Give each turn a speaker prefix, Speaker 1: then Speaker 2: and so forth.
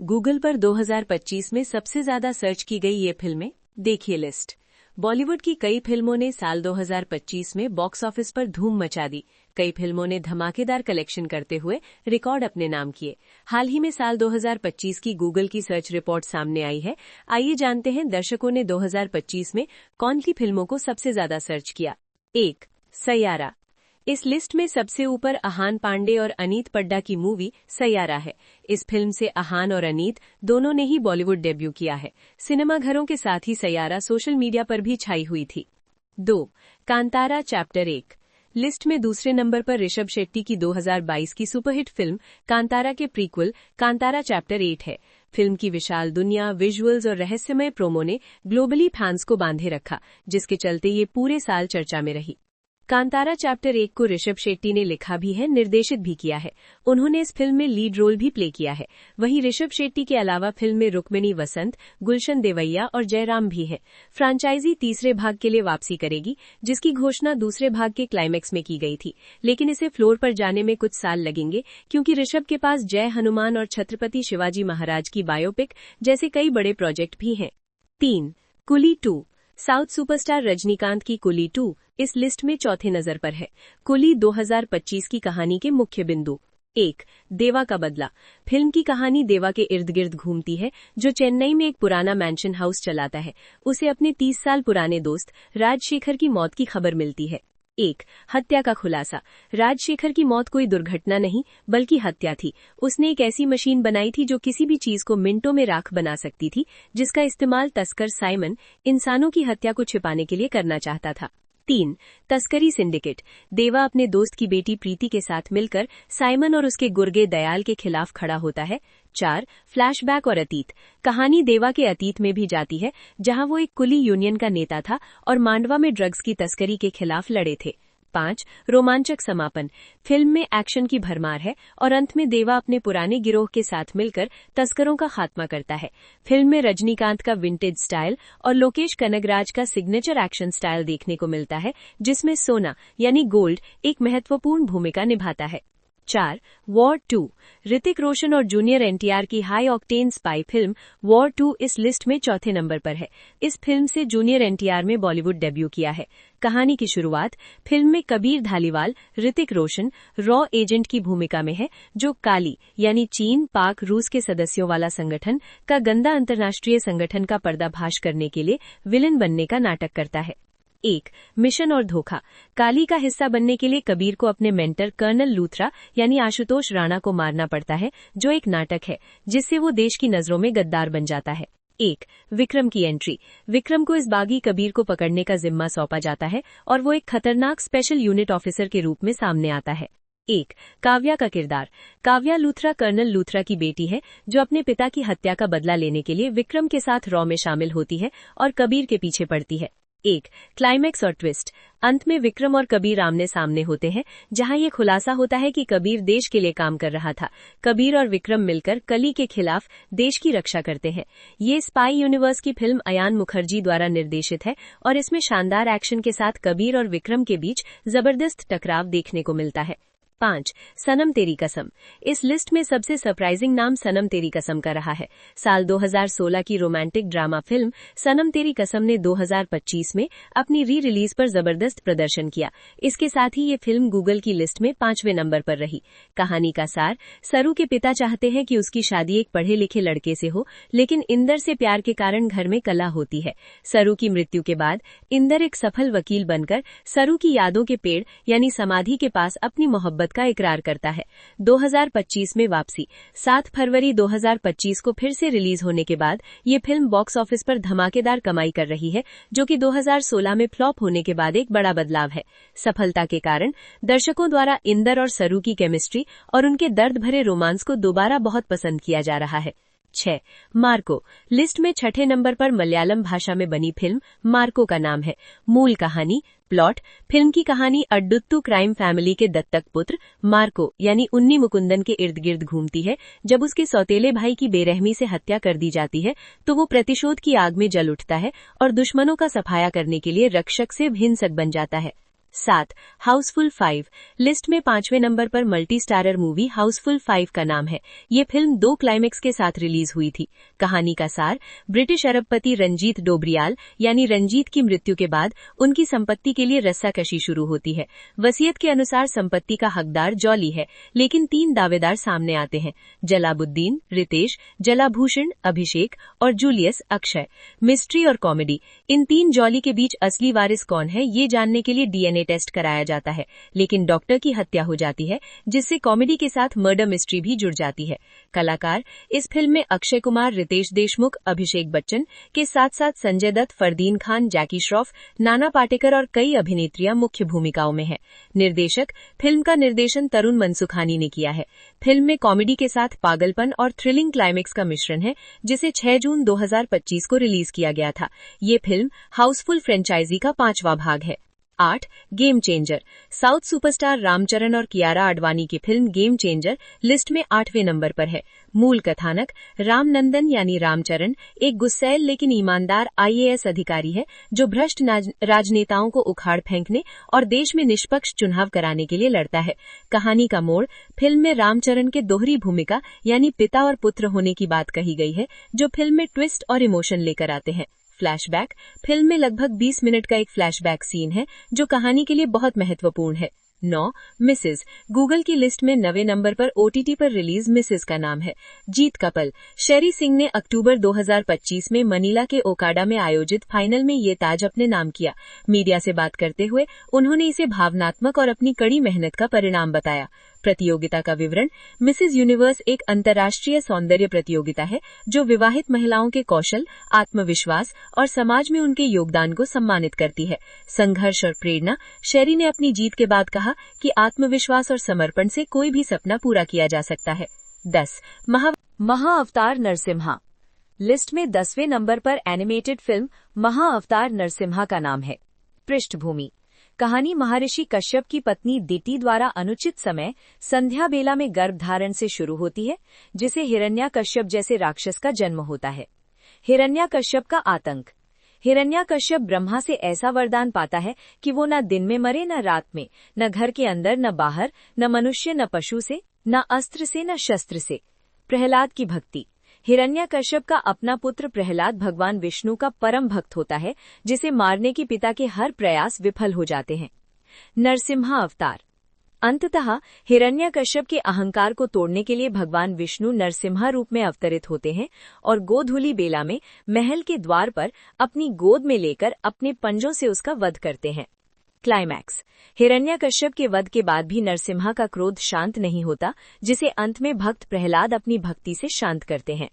Speaker 1: Google पर 2025 में सबसे ज्यादा सर्च की गई ये फिल्में, देखिए लिस्ट। बॉलीवुड की कई फिल्मों ने साल 2025 में बॉक्स ऑफिस पर धूम मचा दी। कई फिल्मों ने धमाकेदार कलेक्शन करते हुए रिकॉर्ड अपने नाम किए। हाल ही में साल 2025 की गूगल की सर्च रिपोर्ट सामने आई है। आइए जानते हैं दर्शकों ने 2025 में कौन सी फिल्मों को सबसे ज्यादा सर्च किया। 1. सैयारा। इस लिस्ट में सबसे ऊपर अहान पांडे और अनीत पड्डा की मूवी सैयारा है। इस फिल्म से अहान और अनीत दोनों ने ही बॉलीवुड डेब्यू किया है। सिनेमाघरों के साथ ही सैयारा सोशल मीडिया पर भी छाई हुई थी। 2. कांतारा चैप्टर 1। लिस्ट में दूसरे नंबर पर ऋषभ शेट्टी की 2022 की सुपरहिट फिल्म कांतारा के प्रीक्वल कांतारा चैप्टर 8 है। फिल्म की विशाल दुनिया, विजुअल्स और रहस्यमय प्रोमो ने ग्लोबली फैंस को बांधे रखा, जिसके चलते ये पूरे साल चर्चा में रही। कांतारा चैप्टर 1 को ऋषभ शेट्टी ने लिखा भी है, निर्देशित भी किया है। उन्होंने इस फिल्म में लीड रोल भी प्ले किया है। वहीं ऋषभ शेट्टी के अलावा फिल्म में रुक्मिणी वसंत, गुलशन देवैया और जयराम भी हैं। फ्रेंचाइजी तीसरे भाग के लिए वापसी करेगी, जिसकी घोषणा दूसरे भाग के क्लाइमैक्स में की गई थी, लेकिन इसे फ्लोर पर जाने में कुछ साल लगेंगे, क्योंकि ऋषभ के पास जय हनुमान और छत्रपति शिवाजी महाराज की बायोपिक जैसे कई बड़े प्रोजेक्ट भी हैं। 3. कुली 2। साउथ सुपरस्टार रजनीकांत की कुली 2 इस लिस्ट में चौथे नजर पर है। कुली 2025 की कहानी के मुख्य बिंदु। 1. देवा का बदला। फिल्म की कहानी देवा के इर्द गिर्द घूमती है, जो चेन्नई में एक पुराना मैंशन हाउस चलाता है। उसे अपने 30 साल पुराने दोस्त राजशेखर की मौत की खबर मिलती है। 1. हत्या का खुलासा। राजशेखर की मौत कोई दुर्घटना नहीं, बल्कि हत्या थी। उसने एक ऐसी मशीन बनाई थी जो किसी भी चीज को मिनटों में राख बना सकती थी, जिसका इस्तेमाल तस्कर साइमन इंसानों की हत्या को छिपाने के लिए करना चाहता था। 3. तस्करी सिंडिकेट। देवा अपने दोस्त की बेटी प्रीति के साथ मिलकर साइमन और उसके गुर्गे दयाल के खिलाफ खड़ा होता है। 4. फ्लैशबैक और अतीत। कहानी देवा के अतीत में भी जाती है, जहां वो एक कुली यूनियन का नेता था और मांडवा में ड्रग्स की तस्करी के खिलाफ लड़े थे। 5. रोमांचक समापन। फिल्म में एक्शन की भरमार है और अंत में देवा अपने पुराने गिरोह के साथ मिलकर तस्करों का खात्मा करता है। फिल्म में रजनीकांत का विंटेज स्टाइल और लोकेश कनगराज का सिग्नेचर एक्शन स्टाइल देखने को मिलता है, जिसमें सोना यानी गोल्ड एक महत्वपूर्ण भूमिका निभाता है। 4. वॉर 2। ऋतिक रोशन और जूनियर एनटीआर की high octane spy film war 2 इस लिस्ट में चौथे नंबर पर है। इस फिल्म से जूनियर एनटीआर में बॉलीवुड डेब्यू किया है। कहानी की शुरुआत फिल्म में कबीर धालीवाल ऋतिक रोशन रॉ एजेंट की भूमिका में है, जो काली यानी चीन, पाक, रूस के सदस्यों वाला संगठन का गंदा अंतर्राष्ट्रीय संगठन का पर्दाफाश करने के लिए विलन बनने का नाटक करता है। 1. मिशन और धोखा। काली का हिस्सा बनने के लिए कबीर को अपने मेंटर कर्नल लूथरा यानी आशुतोष राणा को मारना पड़ता है, जो एक नाटक है, जिससे वो देश की नजरों में गद्दार बन जाता है। 1. विक्रम की एंट्री। विक्रम को इस बागी कबीर को पकड़ने का जिम्मा सौंपा जाता है और वो एक खतरनाक स्पेशल यूनिट ऑफिसर के रूप में सामने आता है। 1. काव्या का किरदार। काव्या लूथरा कर्नल लूथरा की बेटी है, जो अपने पिता की हत्या का बदला लेने के लिए विक्रम के साथ रॉ में शामिल होती है और कबीर के पीछे पड़ती है। 1. क्लाइमैक्स और ट्विस्ट। अंत में विक्रम और कबीर आमने सामने होते हैं, जहां ये खुलासा होता है कि कबीर देश के लिए काम कर रहा था। कबीर और विक्रम मिलकर कली के खिलाफ देश की रक्षा करते हैं। ये स्पाई यूनिवर्स की फिल्म अयान मुखर्जी द्वारा निर्देशित है और इसमें शानदार एक्शन के साथ कबीर और विक्रम के बीच जबरदस्त टकराव देखने को मिलता है। 5. सनम तेरी कसम। इस लिस्ट में सबसे सरप्राइजिंग नाम सनम तेरी कसम का रहा है। साल 2016 की रोमांटिक ड्रामा फिल्म सनम तेरी कसम ने 2025 में अपनी री रिलीज पर जबरदस्त प्रदर्शन किया। इसके साथ ही ये फिल्म गूगल की लिस्ट में 5वें नंबर पर रही। कहानी का सार, सरू के पिता चाहते हैं कि उसकी शादी एक पढ़े लिखे लड़के से हो, लेकिन इंदर से प्यार के कारण घर में कलह होती है। सरू की मृत्यु के बाद इंदर एक सफल वकील बनकर सरू की यादों के पेड़ यानी समाधि के पास अपनी मोहब्बत का इकरार करता है। 2025 में वापसी। 7 फरवरी 2025 को फिर से रिलीज होने के बाद ये फिल्म बॉक्स ऑफिस पर धमाकेदार कमाई कर रही है, जो कि 2016 में फ्लॉप होने के बाद एक बड़ा बदलाव है। सफलता के कारण दर्शकों द्वारा इंदर और सरू की केमिस्ट्री और उनके दर्द भरे रोमांस को दोबारा बहुत पसंद किया जा रहा है। 6. मार्को। लिस्ट में छठे नंबर पर मलयालम भाषा में बनी फिल्म मार्को का नाम है। मूल कहानी, प्लॉट। फिल्म की कहानी अड्डुत्तु क्राइम फैमिली के दत्तक पुत्र मार्को यानी उन्नी मुकुंदन के इर्द गिर्द घूमती है। जब उसके सौतेले भाई की बेरहमी से हत्या कर दी जाती है, तो वो प्रतिशोध की आग में जल उठता है और दुश्मनों का सफाया करने के लिए रक्षक से हिंसक बन जाता है। 7. हाउसफुल 5। लिस्ट में 5वें नंबर पर मल्टी स्टारर मूवी हाउसफुल 5 का नाम है। ये फिल्म 2 क्लाइमेक्स के साथ रिलीज हुई थी। कहानी का सार, ब्रिटिश अरबपति रंजीत डोबरियाल यानी रंजीत की मृत्यु के बाद उनकी संपत्ति के लिए रस्साकशी शुरू होती है। वसीयत के अनुसार संपत्ति का हकदार जॉली है, लेकिन 3 दावेदार सामने आते हैं, जलाबुद्दीन, रितेश, जलाभूषण, अभिषेक और जूलियस अक्षय। मिस्ट्री और कॉमेडी, इन 3 जॉली के बीच असली वारिस कौन है ये जानने के लिए डीएनए टेस्ट कराया जाता है, लेकिन डॉक्टर की हत्या हो जाती है, जिससे कॉमेडी के साथ मर्डर मिस्ट्री भी जुड़ जाती है। कलाकार, इस फिल्म में अक्षय कुमार, रितेश देशमुख, अभिषेक बच्चन के साथ साथ संजय दत्त, फरदीन खान, जैकी श्रॉफ, नाना पाटेकर और कई अभिनेत्रियां मुख्य भूमिकाओं में हैं। निर्देशक, फिल्म का निर्देशन तरुण मनसुखानी ने किया है। फिल्म में कॉमेडी के साथ पागलपन और थ्रिलिंग क्लाइमेक्स का मिश्रण है, जिसे 6 जून 2025 को रिलीज किया गया था। ये फिल्म हाउसफुल फ्रेंचाइजी का 5वां भाग है। 8. Game changer. South superstar Ram Charan और कियारा आडवाणी की फिल्म गेम चेंजर लिस्ट में 8वें नंबर पर है। मूल कथानक, रामनंदन यानी रामचरण एक गुस्सैल लेकिन ईमानदार आईएएस अधिकारी है जो भ्रष्ट राजनेताओं को उखाड़ फेंकने और देश में निष्पक्ष चुनाव कराने के लिए लड़ता है। कहानी का मोड़, फिल्म में रामचरण के दोहरी भूमिका यानी पिता और पुत्र होने की बात कही गई है, जो फिल्म में ट्विस्ट और इमोशन लेकर आते हैं। फ्लैशबैक, फिल्म में लगभग 20 मिनट का एक फ्लैशबैक सीन है जो कहानी के लिए बहुत महत्वपूर्ण है। 9. मिसेज। गूगल की लिस्ट में 9वें नंबर पर ओटीटी पर रिलीज मिसेज का नाम है। जीत का पल। शेरी सिंह ने अक्टूबर 2025 में मनीला के ओकाडा में आयोजित फाइनल में ये ताज अपने नाम किया। मीडिया से बात करते हुए उन्होंने इसे भावनात्मक और अपनी कड़ी मेहनत का परिणाम बताया। प्रतियोगिता का विवरण, मिसेज यूनिवर्स एक अंतर्राष्ट्रीय सौंदर्य प्रतियोगिता है जो विवाहित महिलाओं के कौशल, आत्मविश्वास और समाज में उनके योगदान को सम्मानित करती है। संघर्ष और प्रेरणा। शेरी ने अपनी जीत के बाद कहा कि आत्मविश्वास और समर्पण से कोई भी सपना पूरा किया जा सकता है। 10. महाअवतार नरसिम्हा। लिस्ट में 10वें नंबर पर एनिमेटेड फिल्म महाअवतार नरसिम्हा का नाम है। पृष्ठभूमि, कहानी महर्षि कश्यप की पत्नी दिति द्वारा अनुचित समय संध्या बेला में गर्भधारण से शुरू होती है, जिसे हिरण्याकश्यप जैसे राक्षस का जन्म होता है। हिरण्याकश्यप का आतंक। हिरण्याकश्यप ब्रह्मा से ऐसा वरदान पाता है कि वो न दिन में मरे न रात में, न घर के अंदर न बाहर, न मनुष्य न पशु से, न अस्त्र से न शस्त्र से। प्रहलाद की भक्ति। हिरण्याकश्यप का अपना पुत्र प्रहलाद भगवान विष्णु का परम भक्त होता है, जिसे मारने की पिता के हर प्रयास विफल हो जाते हैं। नरसिम्हा अवतार। अंततः हिरण्याकश्यप के अहंकार को तोड़ने के लिए भगवान विष्णु नरसिम्हा रूप में अवतरित होते हैं और गोधूली बेला में महल के द्वार पर अपनी गोद में लेकर अपने पंजों से उसका वध करते हैं। क्लाइमैक्स। हिरण्याकश्यप के वध के बाद भी नरसिम्हा का क्रोध शांत नहीं होता, जिसे अंत में भक्त प्रहलाद अपनी भक्ति से शांत करते हैं।